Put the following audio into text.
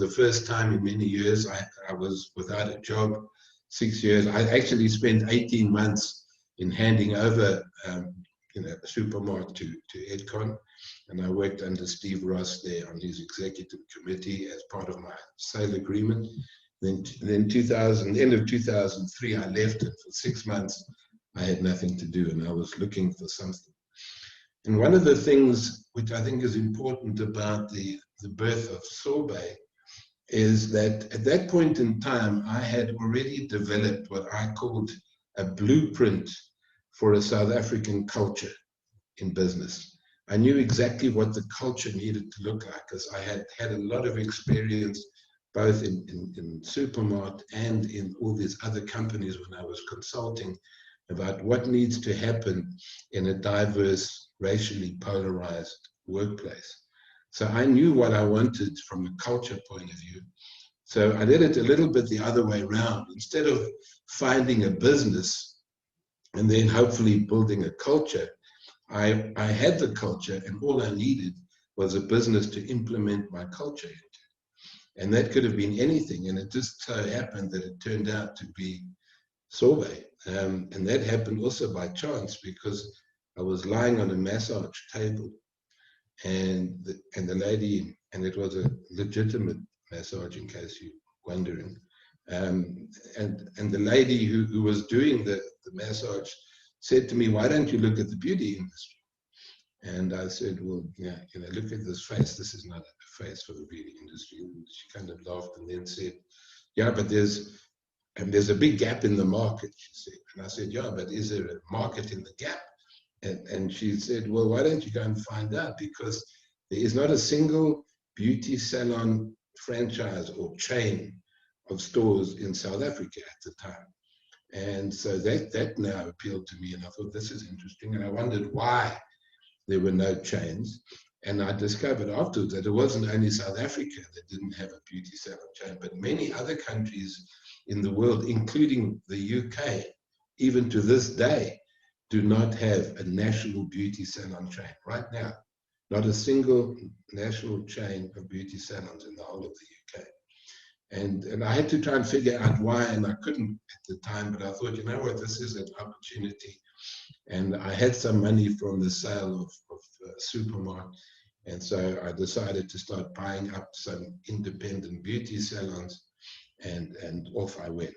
The first time in many years, I was without a job, 6 years. I actually spent 18 months in handing over a supermarket to Edcon, and I worked under Steve Ross there on his executive committee as part of my sale agreement. Then end of 2003, I left, and for 6 months, I had nothing to do, and I was looking for something. And one of the things which I think is important about the birth of Sobert is that at that point in time, I had already developed what I called a blueprint for a South African culture in business. I knew exactly what the culture needed to look like, because I had had a lot of experience both in Supermart and in all these other companies when I was consulting about what needs to happen in a diverse, racially polarized workplace. So I knew what I wanted from a culture point of view. So I did it a little bit the other way around. Instead of finding a business and then hopefully building a culture, I had the culture, and all I needed was a business to implement my culture into. And that could have been anything. And it just so happened that it turned out to be Sobert. And that happened also by chance, because I was lying on a massage table, and the lady, and it was a legitimate massage in case you're wondering, and the lady who was doing the massage said to me, "Why don't you look at the beauty industry?" And I said, "Well, yeah, look at this face. This is not a face for the beauty industry." And she kind of laughed and then said, "Yeah, but there's a big gap in the market," she said. And I said, "Yeah, but is there a market in the gap?" And she said, "Well, why don't you go and find out? Because there is not a single beauty salon franchise or chain of stores in South Africa at the time." And so that now appealed to me, and I thought, this is interesting. And I wondered why there were no chains. And I discovered afterwards that it wasn't only South Africa that didn't have a beauty salon chain, but many other countries in the world, including the UK, even to this day, do not have a national beauty salon chain right now. Not a single national chain of beauty salons in the whole of the UK. And I had to try and figure out why, and I couldn't at the time, but I thought, you know what, this is an opportunity. And I had some money from the sale of Supermart, and so I decided to start buying up some independent beauty salons, and off I went.